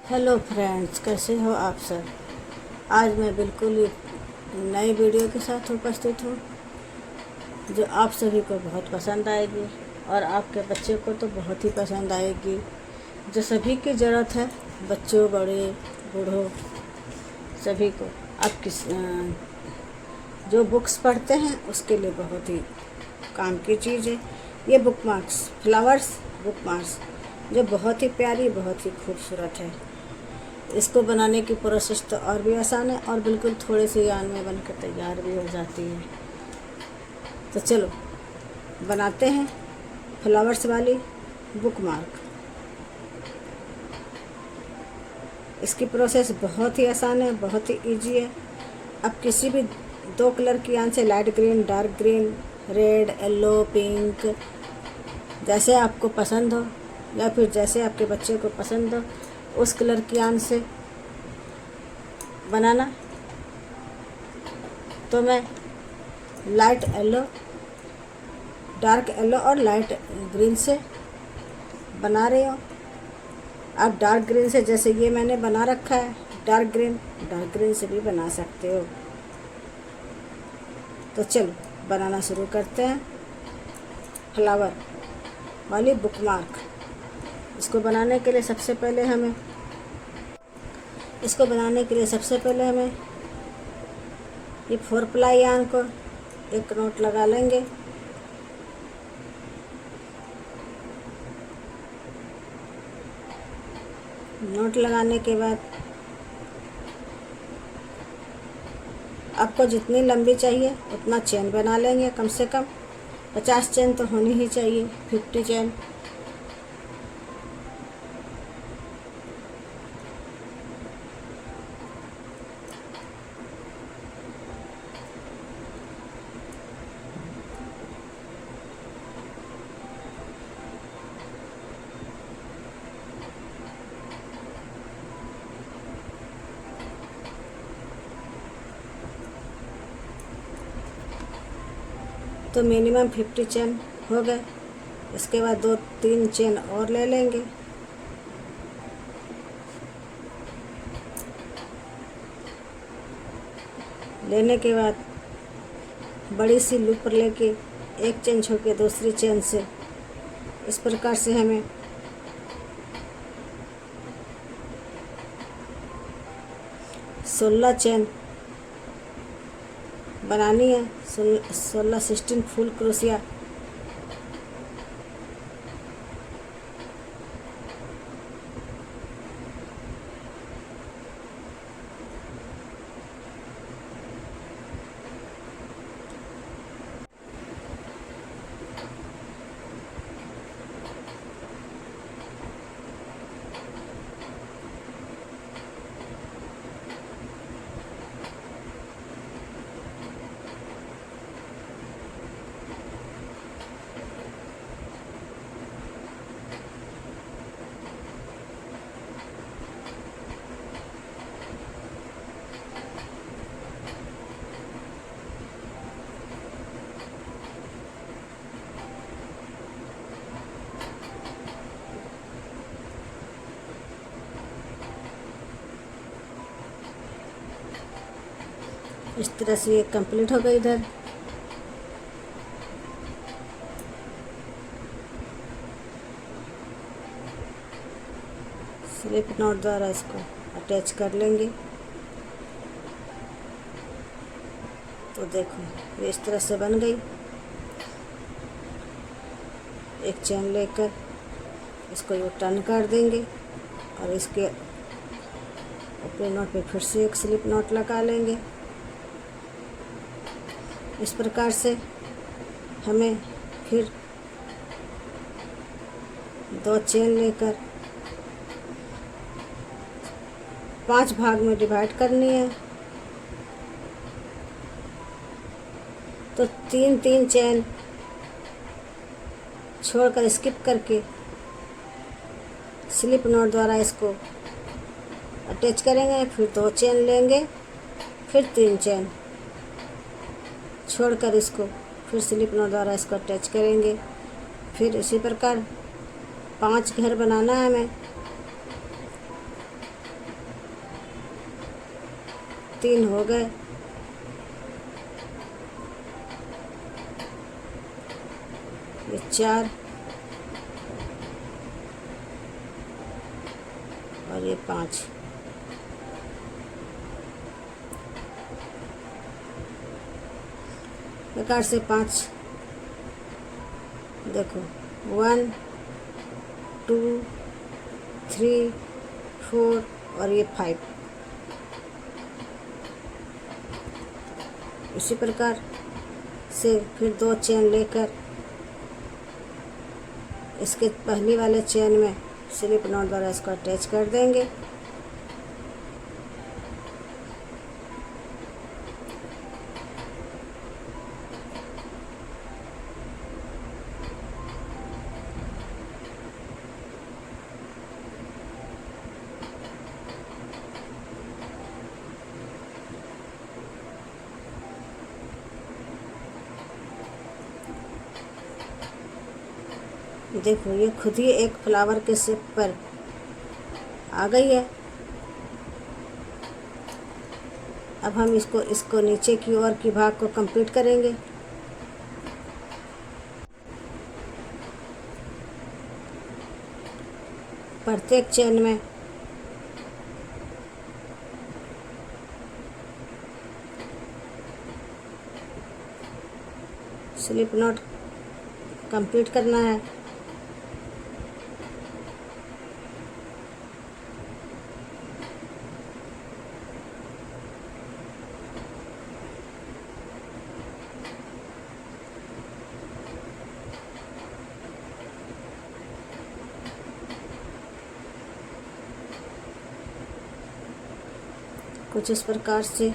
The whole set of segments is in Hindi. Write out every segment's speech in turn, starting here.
हेलो फ्रेंड्स, कैसे हो आप सब। आज मैं बिल्कुल नई वीडियो के साथ उपस्थित हूँ जो आप सभी को बहुत पसंद आएगी और आपके बच्चे को तो बहुत ही पसंद आएगी। जो सभी की ज़रूरत है, बच्चों बड़े बूढ़ों सभी को। आप जो बुक्स पढ़ते हैं उसके लिए बहुत ही काम की चीज़ है ये बुकमार्क्स, फ्लावर्स बुकमार्क्स, जो बहुत ही प्यारी, बहुत ही खूबसूरत है। इसको बनाने की प्रोसेस तो और भी आसान है और बिल्कुल थोड़े से यान में बनकर तैयार भी हो जाती है। तो चलो बनाते हैं फ्लावर्स वाली बुकमार्क। इसकी प्रोसेस बहुत ही आसान है, बहुत ही इजी है। अब किसी भी दो कलर की यान से, light green, dark green, red, yellow, pink, जैसे आपको पसंद हो या फिर जैसे आपके बच्चे को पसंद हो उस कलर की यान से बनाना। तो मैं लाइट येलो, डार्क येलो और लाइट ग्रीन से बना रही हूँ। आप डार्क ग्रीन से, जैसे ये मैंने बना रखा है डार्क ग्रीन से भी बना सकते हो। तो चलो बनाना शुरू करते हैं फ्लावर वाली बुकमार्क। इसको बनाने के लिए सबसे पहले हमें ये 4 प्लाई यार्न को एक नोट लगा लेंगे। नोट लगाने के बाद आपको जितनी लंबी चाहिए उतना चेन बना लेंगे। कम से कम 50 चेन तो होनी ही चाहिए, 50 चेन। तो मिनिमम 50 चेन हो गए। इसके बाद 2-3 चेन और ले लेंगे। लेने के बाद बड़ी सी लूप लेके एक चेन छोड़ के दूसरी चेन से इस प्रकार से हमें सोलह चेन बनानी है। 16 फुल क्रोशिया। इस तरह से ये कंप्लीट हो गई। इधर स्लिप नॉट द्वारा इसको अटैच कर लेंगे। तो देखो ये इस तरह से बन गई। एक चेन लेकर इसको ये टर्न कर देंगे और इसके ऊपर नॉट पे फिर से एक स्लिप नॉट लगा लेंगे। इस प्रकार से हमें फिर 2 चेन लेकर 5 भाग में डिवाइड करनी है। तो 3-3 चेन छोड़कर स्किप करके स्लिप नॉट द्वारा इसको अटैच करेंगे। फिर 2 चेन लेंगे, फिर 3 चेन छोड़कर इसको फिर स्लिप नॉट द्वारा इसको अटैच करेंगे। फिर इसी प्रकार 5 घेर बनाना है हमें। 3 हो गए। ये 4 और ये 5। प्रकार से 5 देखो 1 2 3 4 और ये 5। इसी प्रकार से फिर 2 चेन लेकर इसके पहली वाले चेन में स्लिप नॉट द्वारा इसको अटैच कर देंगे। देखो ये खुद ही एक फ्लावर के शेप पर आ गई है। अब हम इसको नीचे की ओर की भाग को कंप्लीट करेंगे। प्रत्येक चेन में स्लिप नॉट कंप्लीट करना है। कुछ इस प्रकार से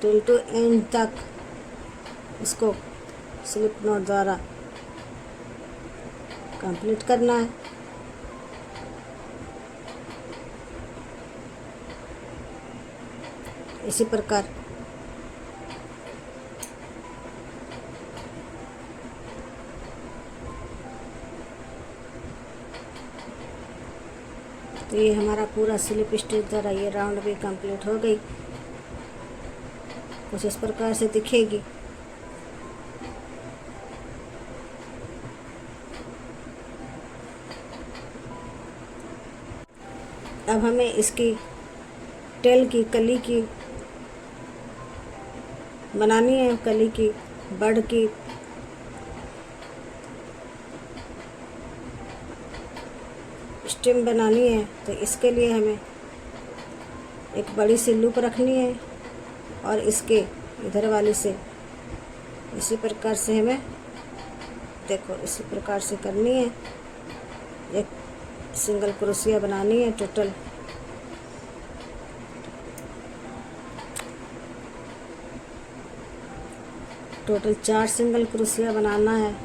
टिल टू एंड तक इसको स्लिप नॉट द्वारा कंप्लीट करना है। इसी प्रकार तो ये हमारा पूरा स्लिप स्टिच द्वारा ये राउंड भी कंप्लीट हो गई। कुछ इस प्रकार से दिखेगी। अब हमें इसकी टेल की कली की बनानी है, कली की बर्ड की। स्टेम बनानी है तो इसके लिए हमें एक बड़ी सी लूप रखनी है और इसके इधर वाली से इसी प्रकार से हमें देखो इसी प्रकार से करनी है। एक सिंगल क्रोशिया बनानी है। टोटल 4 सिंगल क्रोशिया बनाना है।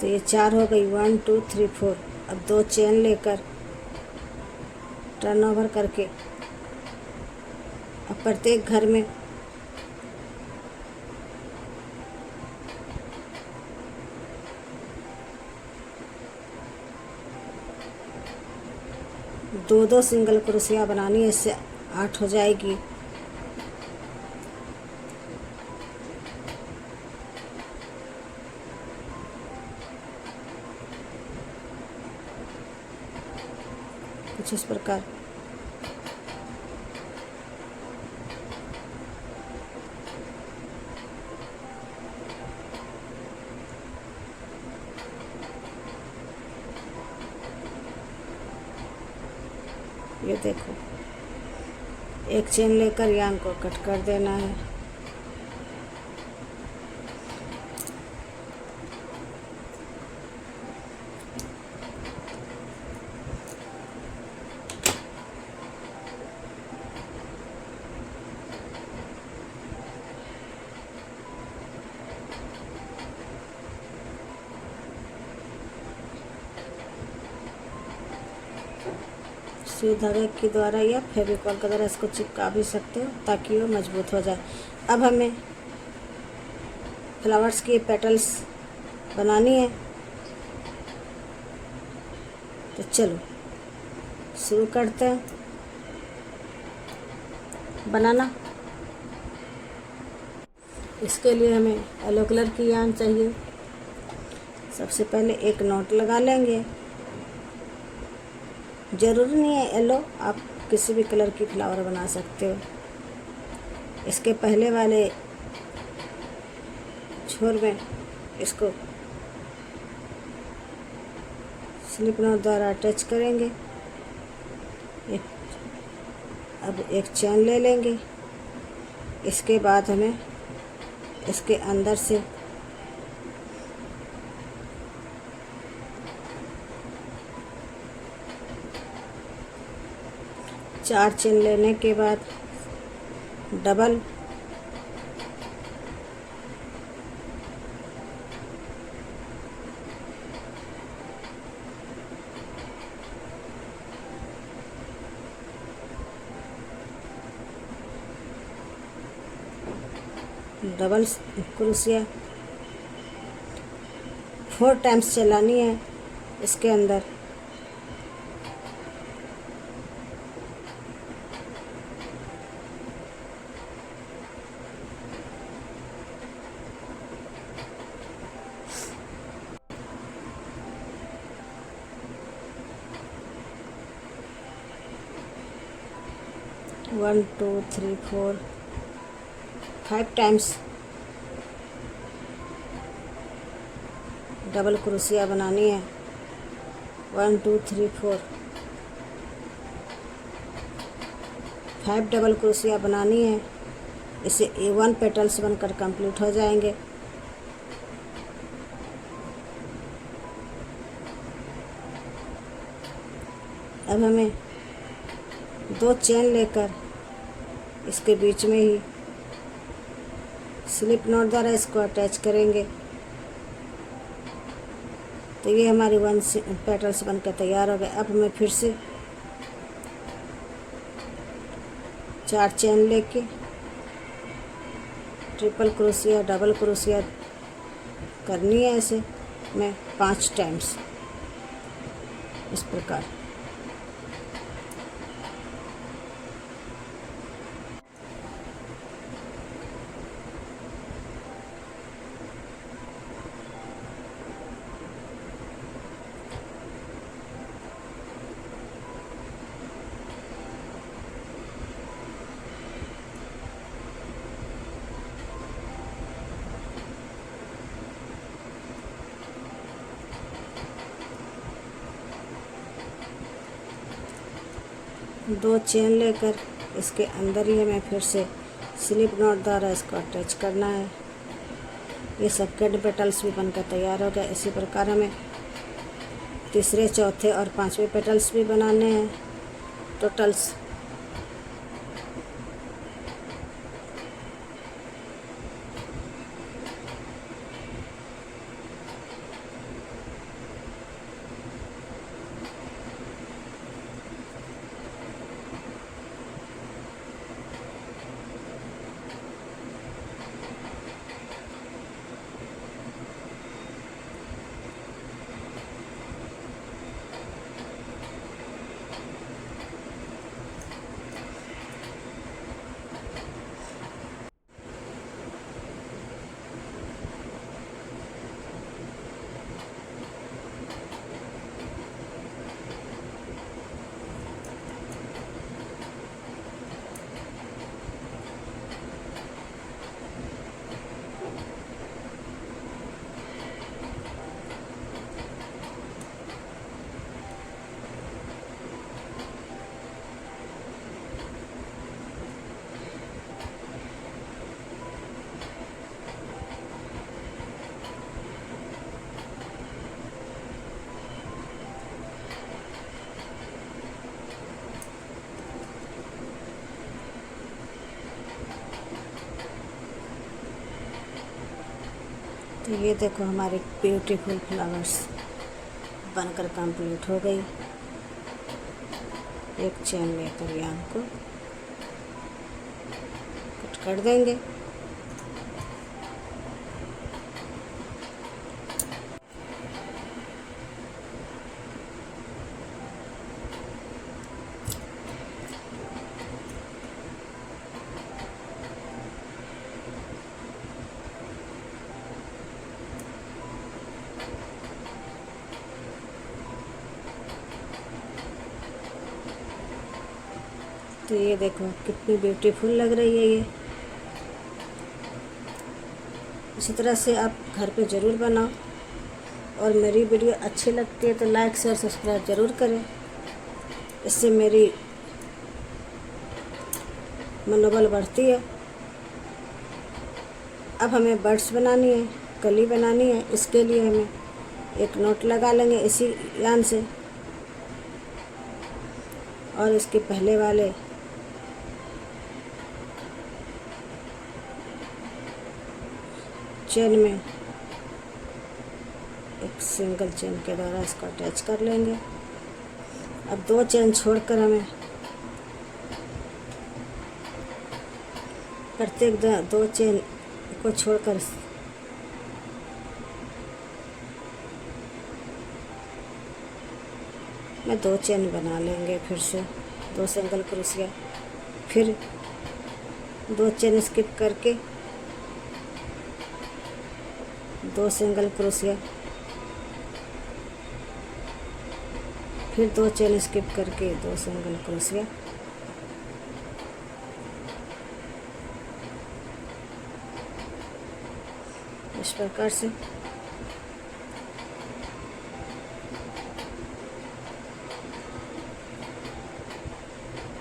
तो ये 4 हो गई 1 2 3 4। अब 2 चेन लेकर टर्न ओवर करके अब प्रत्येक घर में दो सिंगल क्रोशिया बनानी है। इससे 8 हो जाएगी। कुछ इस प्रकार ये देखो एक चेन लेकर यहाँ को कट कर देना है। सुई धागे के द्वारा या फेविकॉल के द्वारा इसको चिपका भी सकते हो ताकि वो मजबूत हो जाए। अब हमें फ्लावर्स के पेटल्स बनानी है। तो चलो शुरू करते हैं बनाना। इसके लिए हमें येलो कलर की यान चाहिए। सबसे पहले एक नॉट लगा लेंगे। ज़रूरी नहीं है येलो, आप किसी भी कलर की फ्लावर बना सकते हो। इसके पहले वाले छोर में इसको स्लिप नॉट द्वारा अटैच करेंगे। अब एक चैन ले लेंगे। इसके बाद हमें इसके अंदर से चार चेन लेने के बाद डबल डबल क्रोशिया 4 टाइम्स चलानी है इसके अंदर। One two three four 5 times double crochet बनानी है। 1 2 3 4 5 डबल क्रोशिया बनानी है। इसे A1 पेटल्स बनकर कंप्लीट हो जाएंगे। अब हमें 2 चेन लेकर इसके बीच में ही स्लिप नॉट द्वारा इसको अटैच करेंगे। तो ये हमारी 1 पेटल्स बनकर तैयार हो गए। अब हमें फिर से 4 चेन लेके ट्रिपल क्रोशिया डबल क्रोशिया करनी है। ऐसे में 5 टाइम्स इस प्रकार। दो चेन लेकर इसके अंदर ही हमें फिर से स्लिप नॉट द्वारा इसको अटैच करना है। ये सेकंड पेटल्स भी बनकर तैयार हो गया। इसी प्रकार हमें तीसरे चौथे और 5वें पेटल्स भी बनाने हैं। टोटल्स तो ये देखो हमारी ब्यूटीफुल फ्लावर्स बनकर कंप्लीट हो गई। एक चैन लेकर यहाँ को कट कर देंगे। तो ये देखो कितनी ब्यूटीफुल लग रही है ये। इसी तरह से आप घर पे ज़रूर बनाओ, और मेरी वीडियो अच्छी लगती है तो लाइक शेयर सब्सक्राइब ज़रूर करें। इससे मेरी मनोबल बढ़ती है। अब हमें बर्ड्स बनानी है, कली बनानी है। इसके लिए हमें एक नोट लगा लेंगे इसी यान से, और इसके पहले वाले चेन में एक सिंगल चेन के द्वारा इसको अटैच कर लेंगे। अब 2 चेन छोड़कर हमें प्रत्येक 2 चेन को छोड़कर मैं 2 चेन बना लेंगे। फिर से 2 सिंगल क्रोशिया, फिर 2 चेन स्किप करके 2 सिंगल क्रोशिया, फिर 2 चेन स्किप करके 2 सिंगल क्रोशिया, इस प्रकार से।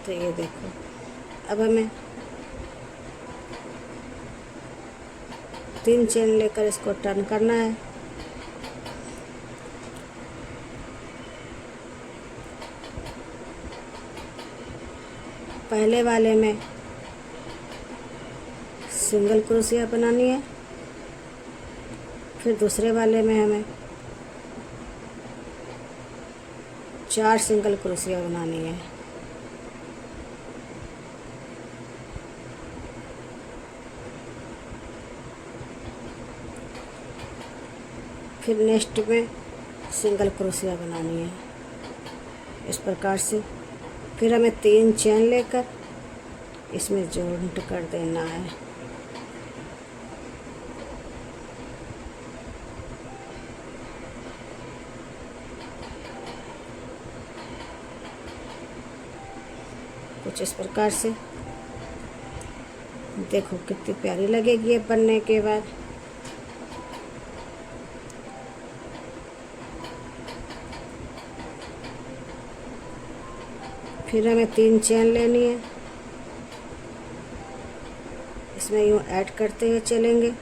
तो ये देखो, अब हमें 3 चेन लेकर इसको टर्न करना है। पहले वाले में सिंगल क्रोशिया बनानी है, फिर दूसरे वाले में हमें 4 सिंगल क्रोशिया बनानी है। फिर नेक्स्ट में सिंगल क्रोशिया बनानी है, इस प्रकार से। फिर हमें 3 चेन लेकर इसमें जॉइंट कर देना है। कुछ इस प्रकार से। देखो कितनी प्यारी लगेगी ये बनने के बाद। फिर हमें 3 चेन लेनी है, इसमें यूँ ऐड करते हुए चलेंगे।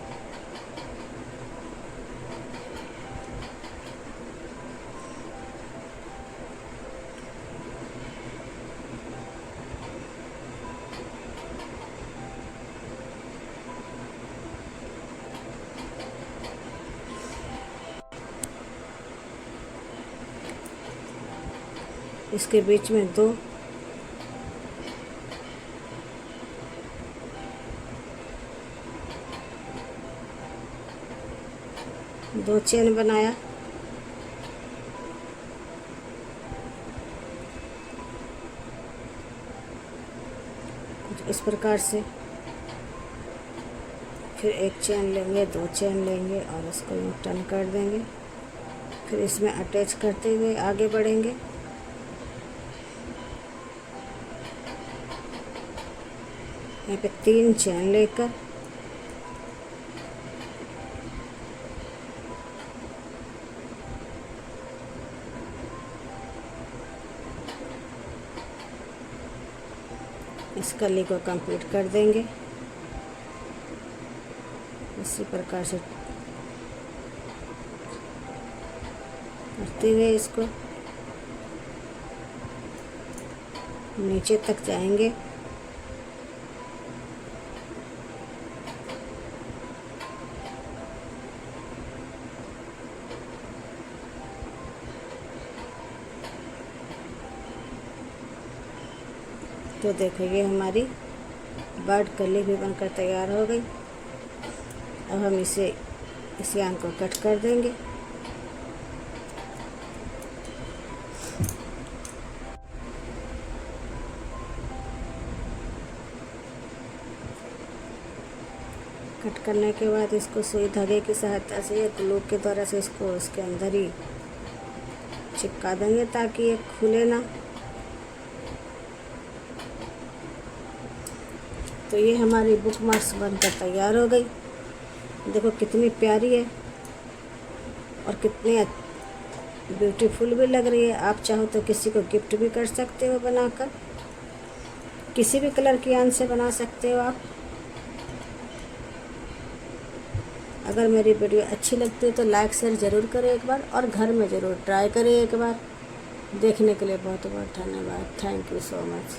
इसके बीच में 2 चेन बनाया। कुछ इस प्रकार से। फिर 1 चेन लेंगे, 2 चेन लेंगे और इसको यूँ टर्न कर देंगे। फिर इसमें अटैच करते हुए आगे बढ़ेंगे। यहाँ पे 3 चेन लेकर इस कली को कंप्लीट कर देंगे। इसी प्रकार से करते हुए इसको नीचे तक जाएंगे। तो देखो ये हमारी बर्ड कली भी बनकर तैयार हो गई। अब हम इस यान को कट कर देंगे। कट करने के बाद इसको सुई धागे की सहायता से या ग्लू के द्वारा से इसको इसके अंदर ही चिपका देंगे ताकि ये खुले ना। तो ये हमारी बुक मार्क्स बनकर तैयार हो गई। देखो कितनी प्यारी है और कितनी ब्यूटीफुल भी लग रही है। आप चाहो तो किसी को गिफ्ट भी कर सकते हो बनाकर, किसी भी कलर की यान से बना सकते हो आप। अगर मेरी वीडियो अच्छी लगती है तो लाइक शेयर ज़रूर करें एक बार, और घर में ज़रूर ट्राई करें एक बार। देखने के लिए बहुत बहुत धन्यवाद। Thank you so much.